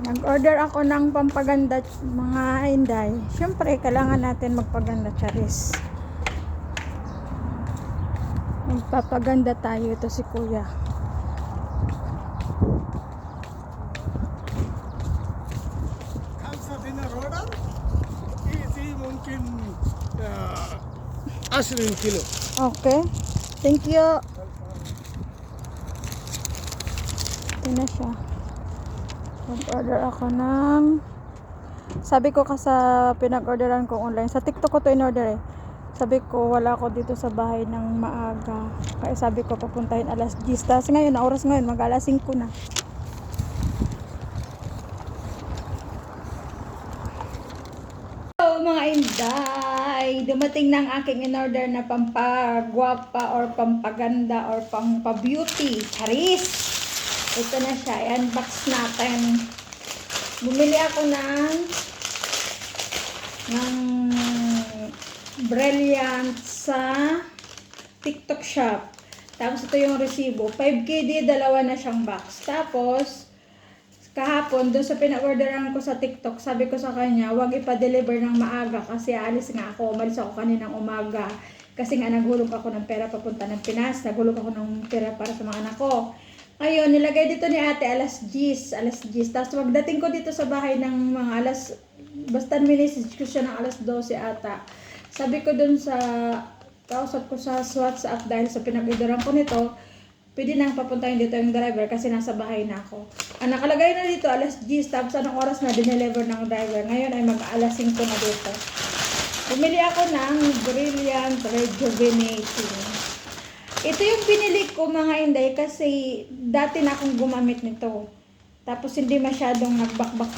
Nag-order ako ng pampaganda mga inday. Siyempre, kailangan natin magpaganda, charis. Magpapaganda tayo. Ito si kuya. خمسة دينار ورا في ممكن 20 كيلو. Okay. Thank you. Ito na siya. Nag-order ako ng... Sabi ko sa pinag-orderan ko online. Sa TikTok ko to in-order eh. Sabi ko wala ako dito sa bahay ng maaga. Kaya sabi ko papuntahin alas 10. Tapos ngayon, na oras ngayon, mag alas 5 na. Hello mga inday! Dumating na ang aking in-order na pampagwapa or pampaganda or pampabeauty. Charis! Ito na siya. I-unbox natin. Bumili ako ng Brilliant sa TikTok shop. Tapos ito yung resibo. 5KD, dalawa na siyang box. Tapos, kahapon, doon sa pina-orderan ko sa TikTok, sabi ko sa kanya, huwag ipa-deliver ng maaga kasi alis nga ako. Umalis ako kaninang umaga. Kasi nga naghulog ako ng pera papunta ng Pinas. Naghulog ako ng pera para sa mga anak ko. Ayun, nilagay dito ni ate alas 10. Tapos pagdating ko dito sa bahay ng mga basta minisage ko siya ng alas 12 ata. Sabi ko dun sa, kausap ko sa WhatsApp dahil sa pinag-orderan ko nito, pwede nang papuntahin dito yung driver kasi nasa bahay na ako. Ang nakalagay na dito alas 10, tapos anong oras na dineliver ng driver. Ngayon ay mag-alas 5 na dito. Bumili ako ng Brilliant Rejuvenating. Ito yung pinili ko mga inday kasi dati na akong gumamit nito. Tapos hindi masyadong nagbakbak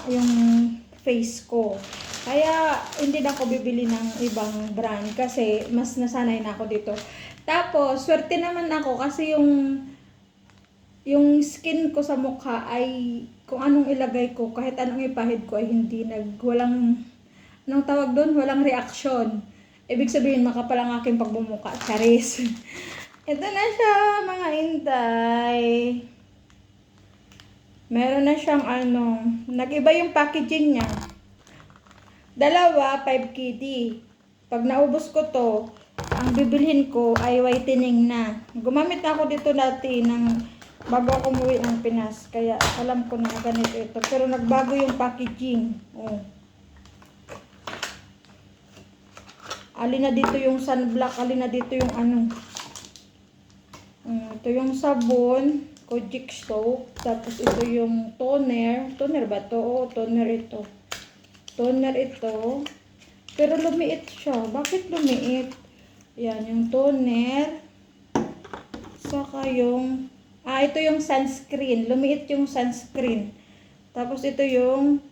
yung face ko. Kaya hindi na ako bibili ng ibang brand kasi mas nasanay na ako dito. Tapos swerte naman ako kasi yung skin ko sa mukha ay kung anong ilagay ko, kahit anong ipahid ko ay hindi walang anong tawag doon, walang reaction. Ibig sabihin makapal ang aking pagbumuka, charis. Ito na siya mga intay. Meron na siyang nag-iba yung packaging niya. Dalawa, 5KD. Pag naubos ko to, ang bibilhin ko ay whitening na. Gumamit na ako dito dati bago ako umuwi ng Pinas. Kaya alam ko na ganito ito. Pero nagbago yung packaging. Oh. Alin na dito yung sunblock, alin na dito yung ito yung sabon, Kojic soap, tapos ito yung toner. Toner ba to? Oo, toner ito. Toner ito. Pero lumiit siya. Bakit lumiit? Yan, yung toner. Saka yung ito yung sunscreen. Lumiit yung sunscreen. Tapos ito yung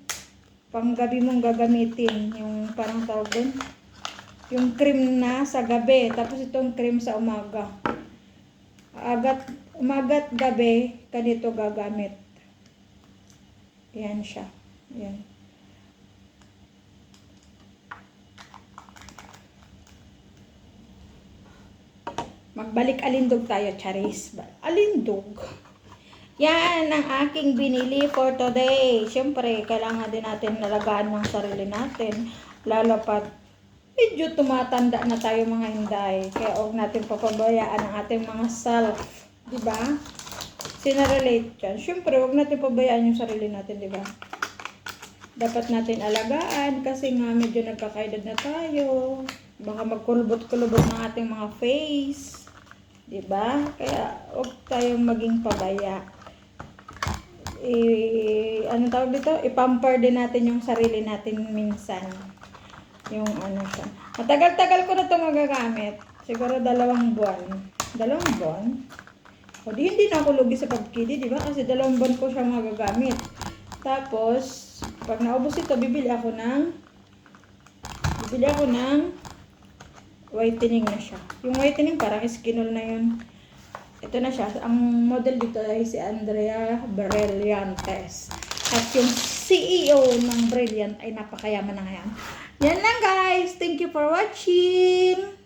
panggabi mong gagamitin. Yung parang tawag doon. Yung cream na sa gabi. Tapos itong cream sa umaga. Umaga't gabi, ganito gagamit. Yan siya. Yan. Magbalik alindog tayo, charis. Alindog. Yan ang aking binili for today. Siyempre, kailangan din natin nalagaan ng sarili natin. Lalo pa medyo tumatanda na tayo mga inday. Kaya huwag natin papabayaan ang ating mga self. Diba? Sinarelate yan. Siyempre, huwag natin pabayaan yung sarili natin, diba? Dapat natin alagaan kasi nga medyo nagkakaedad na tayo. Baka magkulubot-kulubot ng ating mga face. Diba? Kaya huwag tayong maging pabaya. Ano tawag dito? I-pamper din natin yung sarili natin minsan. Yung siya. Matagal-tagal ko na ito magagamit. Siguro 2 buwan. 2 buwan? O di hindi na ako lugi sa pagkili, di ba? Kasi 2 buwan ko siya magagamit. Tapos, pag naubos ito, bibili ako ng whitening na siya. Yung whitening parang skinol na yun. Ito na siya. Ang model dito ay si Andrea Brillantes. At yung CEO ng Brilliant ay napakayaman na ngayon. Yan lang guys. Thank you for watching.